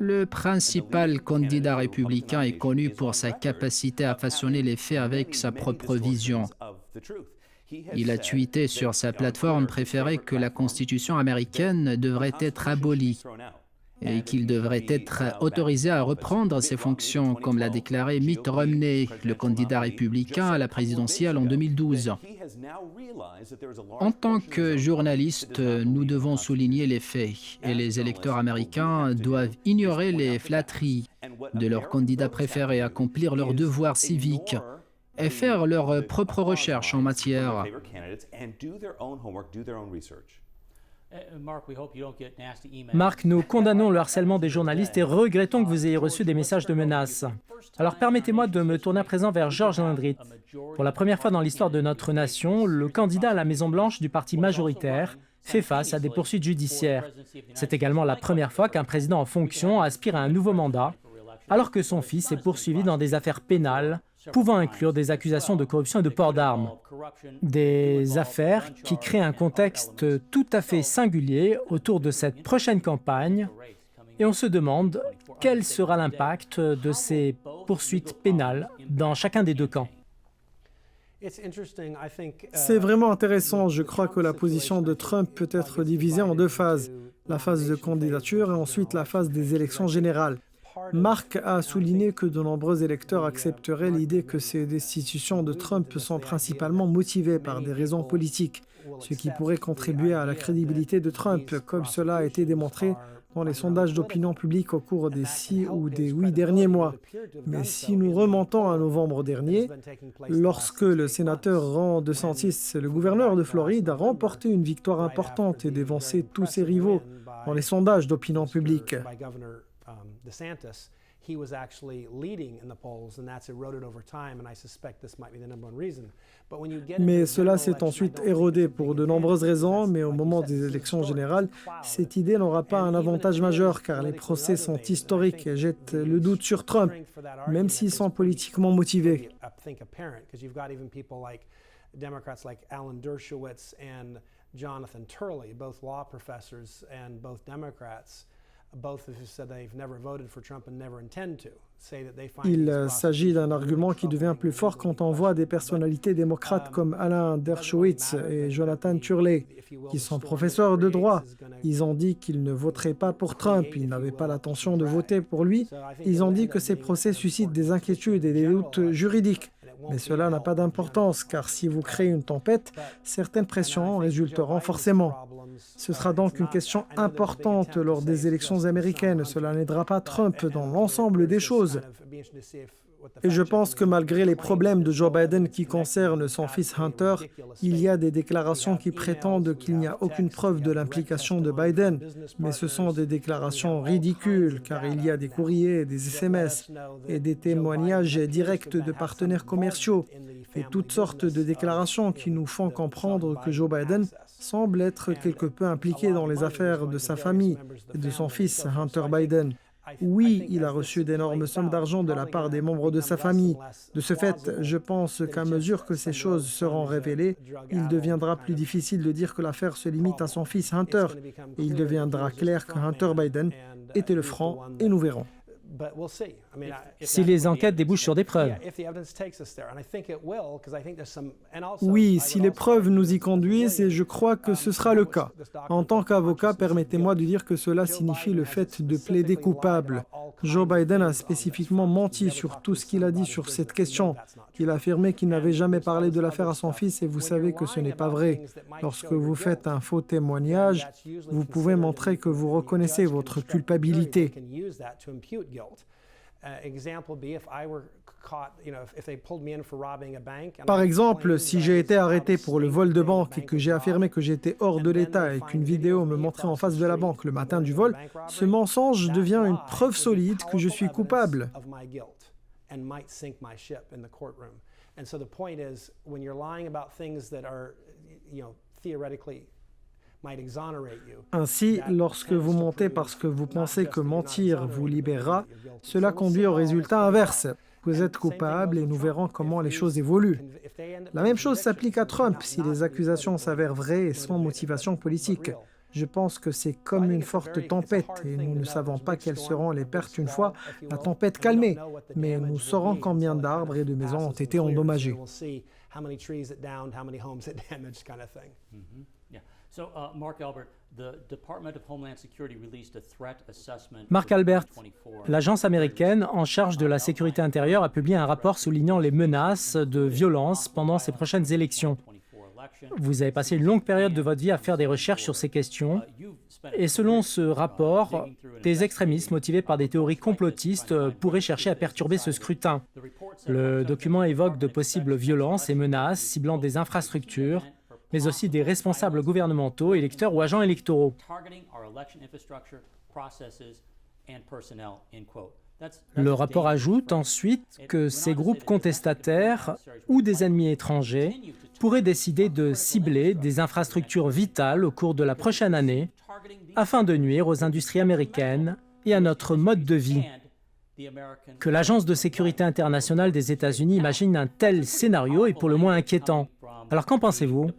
Le principal candidat républicain est connu pour sa capacité à façonner les faits avec sa propre vision. Il a tweeté sur sa plateforme préférée que la Constitution américaine devrait être abolie et qu'il devrait être autorisé à reprendre ses fonctions, comme l'a déclaré Mitt Romney, le candidat républicain à la présidentielle en 2012. En tant que journalistes, nous devons souligner les faits et les électeurs américains doivent ignorer les flatteries de leurs candidats préférés, accomplir leurs devoirs civiques et faire leurs propres recherches en matière. Marc, nous condamnons le harcèlement des journalistes et regrettons que vous ayez reçu des messages de menaces. Alors permettez-moi de me tourner à présent vers George Landry. Pour la première fois dans l'histoire de notre nation, le candidat à la Maison-Blanche du parti majoritaire fait face à des poursuites judiciaires. C'est également la première fois qu'un président en fonction aspire à un nouveau mandat, alors que son fils est poursuivi dans des affaires pénales pouvant inclure des accusations de corruption et de port d'armes. Des affaires qui créent un contexte tout à fait singulier autour de cette prochaine campagne et on se demande quel sera l'impact de ces poursuites pénales dans chacun des 2 camps. C'est vraiment intéressant. Je crois que la position de Trump peut être divisée en 2 phases. La phase de candidature et ensuite la phase des élections générales. Mark a souligné que de nombreux électeurs accepteraient l'idée que ces destitutions de Trump sont principalement motivées par des raisons politiques, ce qui pourrait contribuer à la crédibilité de Trump, comme cela a été démontré dans les sondages d'opinion publique au cours des 6 ou des 8 derniers mois. Mais si nous remontons à novembre dernier, lorsque le sénateur Ron DeSantis, le gouverneur de Floride, a remporté une victoire importante et dévancé tous ses rivaux dans les sondages d'opinion publique. DeSantis, he was actually leading in the polls, and that's eroded over time, and I suspect this might be the number one reason. But when you get Mais cela s'est ensuite érodé pour de nombreuses raisons, mais au moment des élections générales, cette idée n'aura pas un avantage majeur car les procès sont historiques et jettent le doute sur Trump, même s'ils sont politiquement motivés. Democrats like Alan Dershowitz and Jonathan Turley, both law professors and both Democrats, both of who said they've never voted for Trump and never intend to. Il s'agit d'un argument qui devient plus fort quand on voit des personnalités démocrates comme Alain Dershowitz et Jonathan Turley, qui sont professeurs de droit. Ils ont dit qu'ils ne voteraient pas pour Trump, ils n'avaient pas l'intention de voter pour lui. Ils ont dit que ces procès suscitent des inquiétudes et des doutes juridiques. Mais cela n'a pas d'importance, car si vous créez une tempête, certaines pressions en résulteront forcément. Ce sera donc une question importante lors des élections américaines. Cela n'aidera pas Trump dans l'ensemble des choses. Et je pense que malgré les problèmes de Joe Biden qui concernent son fils Hunter, il y a des déclarations qui prétendent qu'il n'y a aucune preuve de l'implication de Biden. Mais ce sont des déclarations ridicules, car il y a des courriers, des SMS et des témoignages directs de partenaires commerciaux et toutes sortes de déclarations qui nous font comprendre que Joe Biden semble être quelque peu impliqué dans les affaires de sa famille et de son fils Hunter Biden. Oui, il a reçu d'énormes sommes d'argent de la part des membres de sa famille. De ce fait, je pense qu'à mesure que ces choses seront révélées, il deviendra plus difficile de dire que l'affaire se limite à son fils Hunter. Et il deviendra clair que Hunter Biden était le franc et nous verrons. Si les enquêtes débouchent sur des preuves. Oui, si les preuves nous y conduisent, et je crois que ce sera le cas. En tant qu'avocat, permettez-moi de dire que cela signifie le fait de plaider coupable. Joe Biden a spécifiquement menti sur tout ce qu'il a dit sur cette question. Il a affirmé qu'il n'avait jamais parlé de l'affaire à son fils et vous savez que ce n'est pas vrai. Lorsque vous faites un faux témoignage, vous pouvez montrer que vous reconnaissez votre culpabilité. Par exemple, si j'ai été arrêté pour le vol de banque et que j'ai affirmé que j'étais hors de l'État et qu'une vidéo me montrait en face de la banque le matin du vol, ce mensonge devient une preuve solide que je suis coupable. Ainsi, lorsque vous mentez parce que vous pensez que mentir vous libérera, cela conduit au résultat inverse. Vous êtes coupable et nous verrons comment les choses évoluent. La même chose s'applique à Trump si les accusations s'avèrent vraies et sans motivation politique. Je pense que c'est comme une forte tempête et nous ne savons pas quelles seront les pertes une fois la tempête calmée, mais nous saurons combien d'arbres et de maisons ont été endommagés. Mark Albert, l'agence américaine en charge de la sécurité intérieure a publié un rapport soulignant les menaces de violence pendant ces prochaines élections. Vous avez passé une longue période de votre vie à faire des recherches sur ces questions. Et selon ce rapport, des extrémistes motivés par des théories complotistes pourraient chercher à perturber ce scrutin. Le document évoque de possibles violences et menaces ciblant des infrastructures, mais aussi des responsables gouvernementaux, électeurs ou agents électoraux. Le rapport ajoute ensuite que ces groupes contestataires ou des ennemis étrangers pourraient décider de cibler des infrastructures vitales au cours de la prochaine année afin de nuire aux industries américaines et à notre mode de vie. Que l'Agence de sécurité internationale des États-Unis imagine un tel scénario est pour le moins inquiétant. Alors qu'en pensez-vous?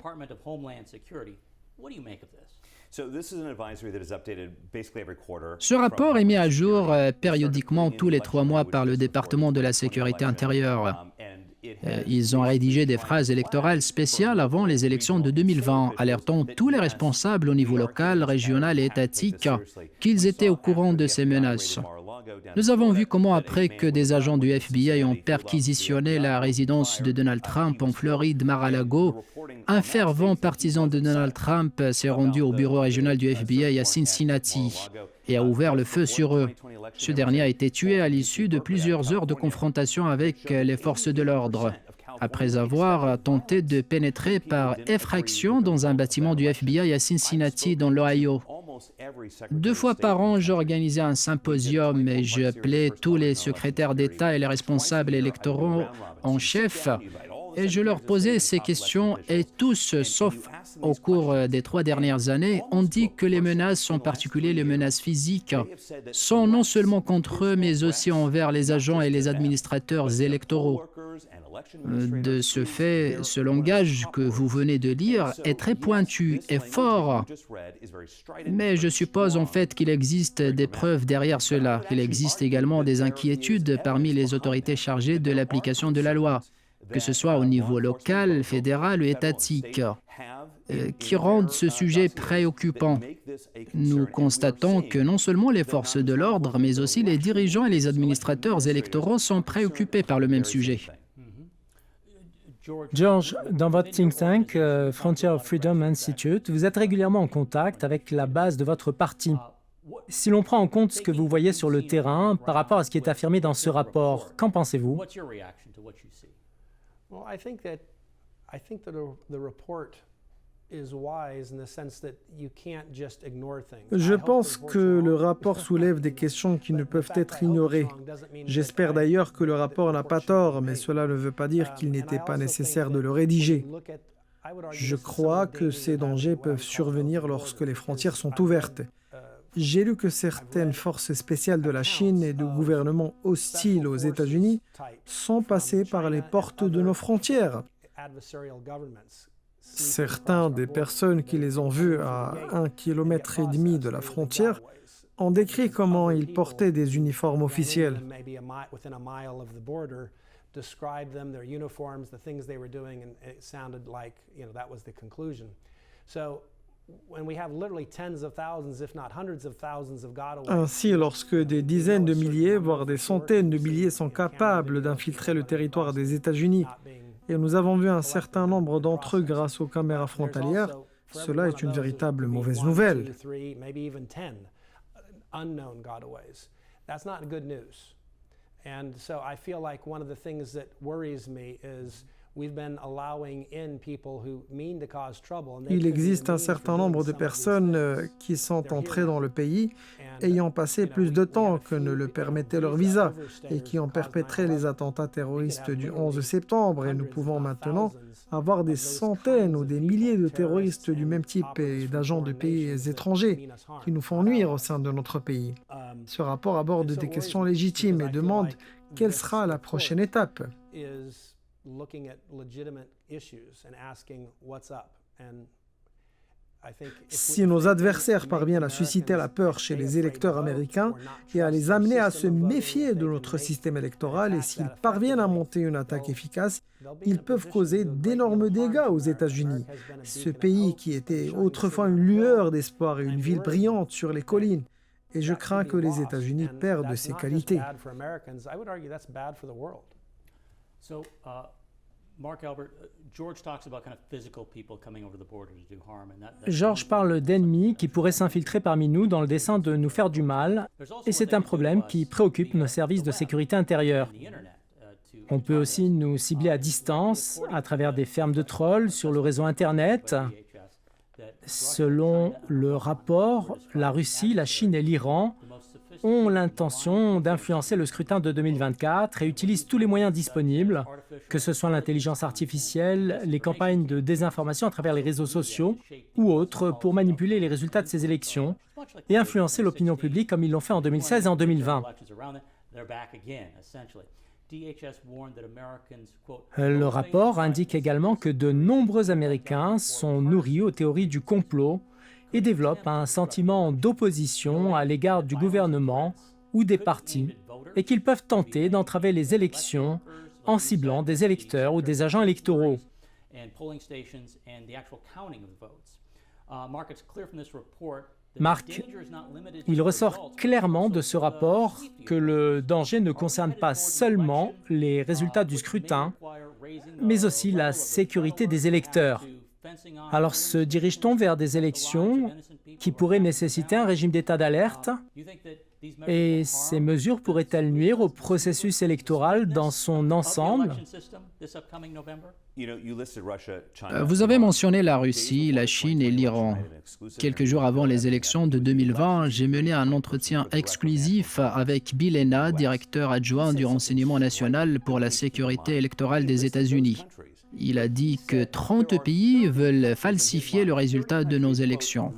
Ce rapport est mis à jour périodiquement tous les 3 mois par le département de la sécurité intérieure. Ils ont rédigé des phrases électorales spéciales avant les élections de 2020, alertant tous les responsables au niveau local, régional et étatique qu'ils étaient au courant de ces menaces. Nous avons vu comment, après que des agents du FBI ont perquisitionné la résidence de Donald Trump en Floride, Mar-a-Lago, un fervent partisan de Donald Trump s'est rendu au bureau régional du FBI à Cincinnati et a ouvert le feu sur eux. Ce dernier a été tué à l'issue de plusieurs heures de confrontation avec les forces de l'ordre, après avoir tenté de pénétrer par effraction dans un bâtiment du FBI à Cincinnati, dans l'Ohio. 2 fois par an, j'organisais un symposium et j'appelais tous les secrétaires d'État et les responsables électoraux en chef et je leur posais ces questions et tous, sauf au cours des 3 dernières années, ont dit que les menaces, en particulier les menaces physiques, sont non seulement contre eux, mais aussi envers les agents et les administrateurs électoraux. De ce fait, ce langage que vous venez de lire est très pointu et fort. Mais je suppose en fait qu'il existe des preuves derrière cela. Il existe également des inquiétudes parmi les autorités chargées de l'application de la loi, que ce soit au niveau local, fédéral ou étatique, qui rendent ce sujet préoccupant. Nous constatons que non seulement les forces de l'ordre, mais aussi les dirigeants et les administrateurs électoraux sont préoccupés par le même sujet. George, dans votre think tank, Frontier of Freedom Institute, vous êtes régulièrement en contact avec la base de votre parti. Si l'on prend en compte ce que vous voyez sur le terrain par rapport à ce qui est affirmé dans ce rapport, qu'en pensez-vous? Well, I think that the report is wise in the sense that you can't just ignore things. Je pense que le rapport soulève des questions qui ne peuvent être ignorées. J'espère d'ailleurs que le rapport n'a pas tort, mais cela ne veut pas dire qu'il n'était pas nécessaire de le rédiger. Je crois que ces dangers peuvent survenir lorsque les frontières sont ouvertes. J'ai lu que certaines forces spéciales de la Chine et de gouvernements hostiles aux États-Unis sont passés par les portes de nos frontières. Certains des personnes qui les ont vus à 1,5 km de la frontière ont décrit comment ils portaient des uniformes officiels. Ainsi, lorsque des dizaines de milliers, voire des centaines de milliers sont capables d'infiltrer le territoire des États-Unis, et nous avons vu un certain nombre d'entre eux grâce aux caméras frontalières, cela est une véritable mauvaise nouvelle. Il existe un certain nombre de personnes qui sont entrées dans le pays ayant passé plus de temps que ne le permettait leur visa et qui ont perpétré les attentats terroristes du 11 septembre. Et nous pouvons maintenant avoir des centaines ou des milliers de terroristes du même type et d'agents de pays étrangers qui nous font nuire au sein de notre pays. Ce rapport aborde des questions légitimes et demande quelle sera la prochaine étape. Looking at legitimate issues and asking what's up. And I think si nos adversaires parviennent à susciter la peur chez les électeurs américains et à les amener à se méfier de notre système électoral, et s'ils parviennent à monter une attaque efficace, ils peuvent causer d'énormes dégâts aux États-Unis. Ce pays qui était autrefois une lueur d'espoir et une ville brillante sur les collines. Et je crains que les États-Unis perdent ces qualités. So, Mark Albert, George talks about kind of physical people coming over the border to do harm, and George parle d'ennemis qui pourraient s'infiltrer parmi nous dans le dessein de nous faire du mal, et c'est un problème qui préoccupe nos services de sécurité intérieure. On peut aussi nous cibler à distance à travers des fermes de trolls sur le réseau Internet. Selon le rapport, la Russie, la Chine et l'Iran ont l'intention d'influencer le scrutin de 2024 et utilisent tous les moyens disponibles, que ce soit l'intelligence artificielle, les campagnes de désinformation à travers les réseaux sociaux ou autres, pour manipuler les résultats de ces élections et influencer l'opinion publique comme ils l'ont fait en 2016 et en 2020. Le rapport indique également que de nombreux Américains sont nourris aux théories du complot et développent un sentiment d'opposition à l'égard du gouvernement ou des partis, et qu'ils peuvent tenter d'entraver les élections en ciblant des électeurs ou des agents électoraux. Marc, il ressort clairement de ce rapport que le danger ne concerne pas seulement les résultats du scrutin, mais aussi la sécurité des électeurs. Alors se dirige-t-on vers des élections qui pourraient nécessiter un régime d'état d'alerte? Et ces mesures pourraient-elles nuire au processus électoral dans son ensemble? Vous avez mentionné la Russie, la Chine et l'Iran. Quelques jours avant les élections de 2020, j'ai mené un entretien exclusif avec Bill Hena, directeur adjoint du renseignement national pour la sécurité électorale des États-Unis. Il a dit que 30 pays veulent falsifier le résultat de nos élections.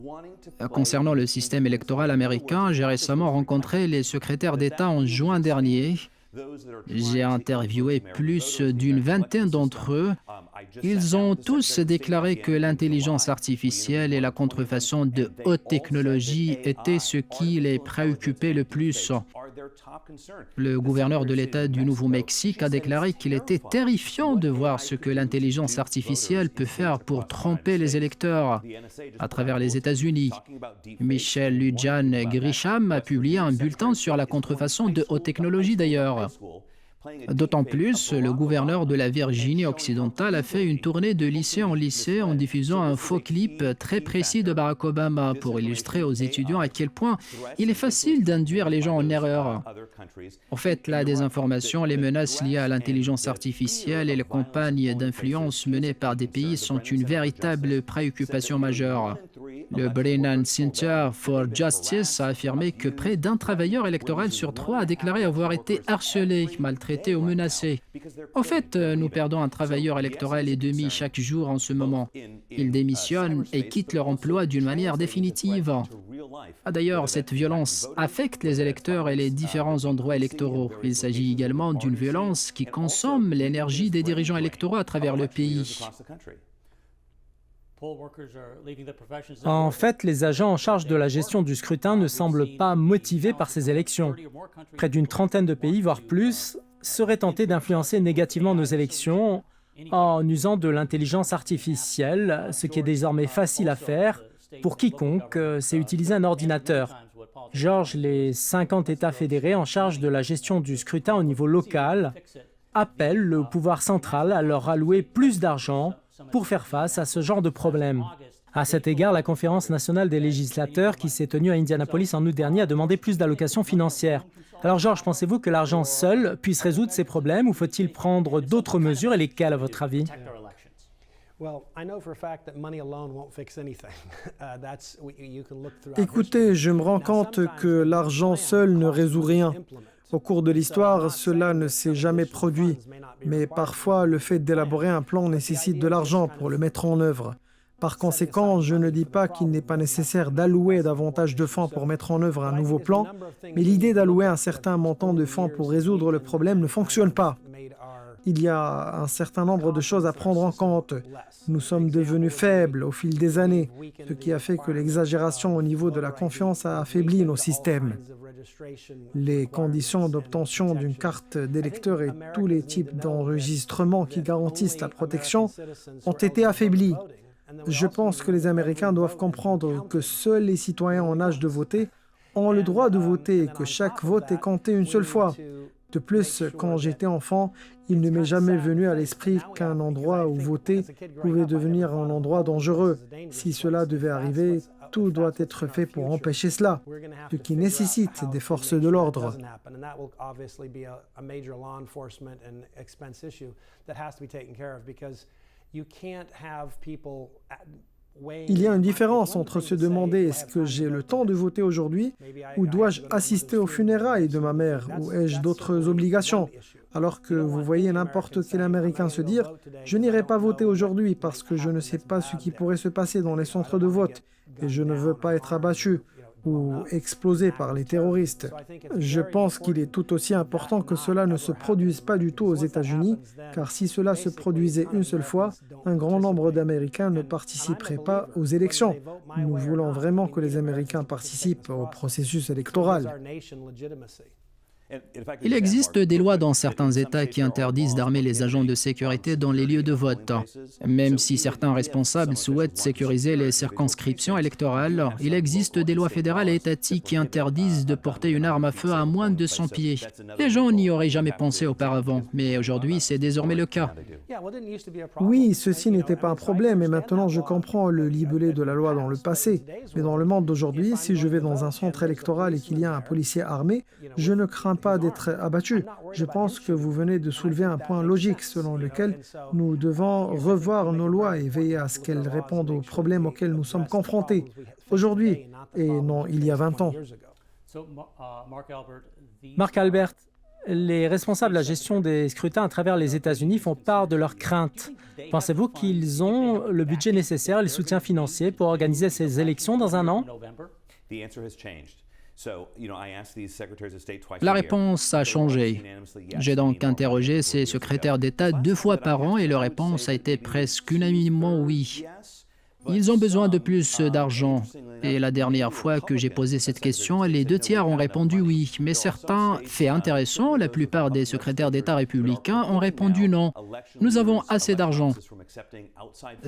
Concernant le système électoral américain, j'ai récemment rencontré les secrétaires d'État en juin dernier J'ai interviewé plus d'une vingtaine d'entre eux. Ils ont tous déclaré que l'intelligence artificielle et la contrefaçon de haute technologie étaient ce qui les préoccupait le plus. Le gouverneur de l'État du Nouveau-Mexique a déclaré qu'il était terrifiant de voir ce que l'intelligence artificielle peut faire pour tromper les électeurs à travers les États-Unis. Michelle Lujan Grisham a publié un bulletin sur la contrefaçon de haute technologie d'ailleurs. D'autant plus, le gouverneur de la Virginie occidentale a fait une tournée de lycée en lycée en diffusant un faux clip très précis de Barack Obama pour illustrer aux étudiants à quel point il est facile d'induire les gens en erreur. En fait, la désinformation, les menaces liées à l'intelligence artificielle et les campagnes d'influence menées par des pays sont une véritable préoccupation majeure. Le Brennan Center for Justice a affirmé que près d'un travailleur électoral sur 3 a déclaré avoir été harcelé, maltraité ou menacé. En fait, nous perdons un travailleur électoral et demi chaque jour en ce moment. Ils démissionnent et quittent leur emploi d'une manière définitive. D'ailleurs, cette violence affecte les électeurs et les différents endroits électoraux. Il s'agit également d'une violence qui consomme l'énergie des dirigeants électoraux à travers le pays. En fait, les agents en charge de la gestion du scrutin ne semblent pas motivés par ces élections. Près d'une trentaine de pays, voire plus, seraient tentés d'influencer négativement nos élections en usant de l'intelligence artificielle, ce qui est désormais facile à faire pour quiconque sait utiliser un ordinateur. George, les 50 États fédérés en charge de la gestion du scrutin au niveau local appellent le pouvoir central à leur allouer plus d'argent pour faire face à ce genre de problème. À cet égard, la Conférence nationale des législateurs qui s'est tenue à Indianapolis en août dernier a demandé plus d'allocations financières. Alors George, pensez-vous que l'argent seul puisse résoudre ces problèmes ou faut-il prendre d'autres mesures et lesquelles à votre avis? Écoutez, je me rends compte que l'argent seul ne résout rien. Au cours de l'histoire, cela ne s'est jamais produit, mais parfois le fait d'élaborer un plan nécessite de l'argent pour le mettre en œuvre. Par conséquent, je ne dis pas qu'il n'est pas nécessaire d'allouer davantage de fonds pour mettre en œuvre un nouveau plan, mais l'idée d'allouer un certain montant de fonds pour résoudre le problème ne fonctionne pas. Il y a un certain nombre de choses à prendre en compte. Nous sommes devenus faibles au fil des années, ce qui a fait que l'exagération au niveau de la confiance a affaibli nos systèmes. Les conditions d'obtention d'une carte d'électeur et tous les types d'enregistrements qui garantissent la protection ont été affaiblis. Je pense que les Américains doivent comprendre que seuls les citoyens en âge de voter ont le droit de voter et que chaque vote est compté une seule fois. De plus, quand j'étais enfant, il ne m'est jamais venu à l'esprit qu'un endroit où voter pouvait devenir un endroit dangereux. Si cela devait arriver, tout doit être fait pour empêcher cela, ce qui nécessite des forces de l'ordre. Il y a une différence entre se demander est-ce que j'ai le temps de voter aujourd'hui ou dois-je assister aux funérailles de ma mère ou ai-je d'autres obligations, alors que vous voyez n'importe quel Américain se dire « Je n'irai pas voter aujourd'hui parce que je ne sais pas ce qui pourrait se passer dans les centres de vote et je ne veux pas être abattu ou explosé par les terroristes ». Je pense qu'il est tout aussi important que cela ne se produise pas du tout aux États-Unis, car si cela se produisait une seule fois, un grand nombre d'Américains ne participeraient pas aux élections. Nous voulons vraiment que les Américains participent au processus électoral. Il existe des lois dans certains États qui interdisent d'armer les agents de sécurité dans les lieux de vote. Même si certains responsables souhaitent sécuriser les circonscriptions électorales, il existe des lois fédérales et étatiques qui interdisent de porter une arme à feu à moins de 100 pieds. Les gens n'y auraient jamais pensé auparavant, mais aujourd'hui c'est désormais le cas. Oui, ceci n'était pas un problème et maintenant je comprends le libellé de la loi dans le passé. Mais dans le monde d'aujourd'hui, si je vais dans un centre électoral et qu'il y a un policier armé, je ne crains pas d'être abattu. Je pense que vous venez de soulever un point logique selon lequel nous devons revoir nos lois et veiller à ce qu'elles répondent aux problèmes auxquels nous sommes confrontés aujourd'hui et non il y a 20 ans. Marc Albert, les responsables de la gestion des scrutins à travers les États-Unis font part de leurs craintes. Pensez-vous qu'ils ont le budget nécessaire et le soutien financier pour organiser ces élections dans un an? La réponse a changé. J'ai donc interrogé ces secrétaires d'État 2 fois par an et leur réponse a été presque unanimement oui. Ils ont besoin de plus d'argent. Et la dernière fois que j'ai posé cette question, les 2 tiers ont répondu oui. Mais certains, fait intéressant, la plupart des secrétaires d'État républicains ont répondu non. Nous avons assez d'argent.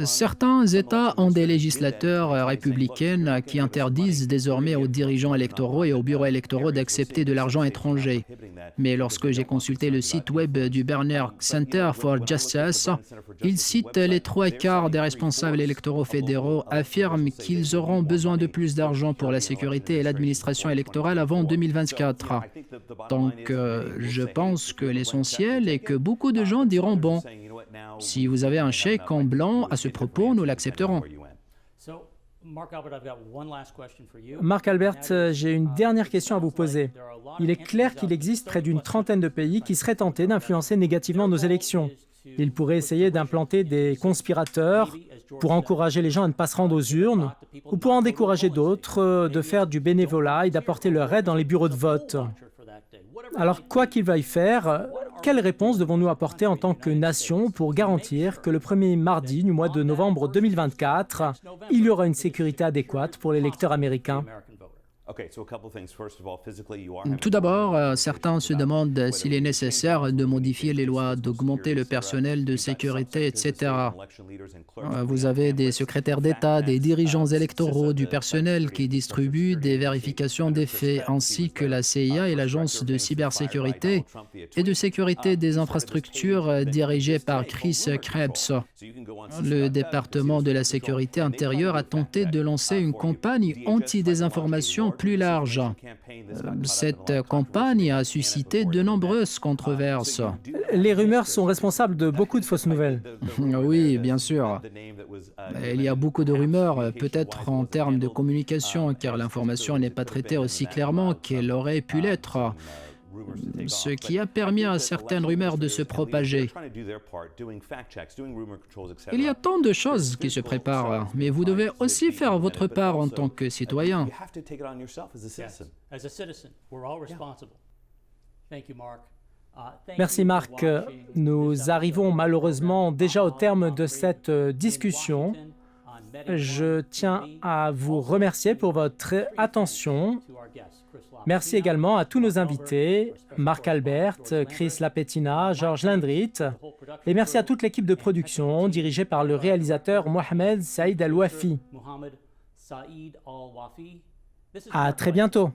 Certains États ont des législateurs républicains qui interdisent désormais aux dirigeants électoraux et aux bureaux électoraux d'accepter de l'argent étranger. Mais lorsque j'ai consulté le site web du Barnard Center for Justice, il cite les 3/4 des responsables électoraux fédéraux affirment qu'ils auront besoin de plus d'argent pour la sécurité et l'administration électorale avant 2024. Donc, je pense que l'essentiel est que beaucoup de gens diront « bon, si vous avez un chèque en blanc à ce propos, nous l'accepterons ». Marc Albert, j'ai une dernière question à vous poser. Il est clair qu'il existe près d'une trentaine de pays qui seraient tentés d'influencer négativement nos élections. Ils pourraient essayer d'implanter des conspirateurs pour encourager les gens à ne pas se rendre aux urnes ou pour en décourager d'autres de faire du bénévolat et d'apporter leur aide dans les bureaux de vote. Alors, quoi qu'ils veuillent faire, quelle réponse devons-nous apporter en tant que nation pour garantir que le premier mardi du mois de novembre 2024, il y aura une sécurité adéquate pour les électeurs américains? Tout d'abord, certains se demandent s'il est nécessaire de modifier les lois, d'augmenter le personnel de sécurité, etc. Vous avez des secrétaires d'État, des dirigeants électoraux, du personnel qui distribue des vérifications des faits, ainsi que la CIA et l'agence de cybersécurité et de sécurité des infrastructures dirigée par Chris Krebs. Le département de la sécurité intérieure a tenté de lancer une campagne anti-désinformation plus large. Cette campagne a suscité de nombreuses controverses. Les rumeurs sont responsables de beaucoup de fausses nouvelles. Oui, bien sûr. Il y a beaucoup de rumeurs, peut-être en termes de communication, car l'information n'est pas traitée aussi clairement qu'elle aurait pu l'être, ce qui a permis à certaines rumeurs de se propager. Il y a tant de choses qui se préparent, mais vous devez aussi faire votre part en tant que citoyen. Merci Marc. Nous arrivons malheureusement déjà au terme de cette discussion. Je tiens à vous remercier pour votre attention. Merci également à tous nos invités, Marc Albert, Chris Lapetina, Georges Lindrit, et merci à toute l'équipe de production dirigée par le réalisateur Mohamed Saïd Al-Wafi. À très bientôt.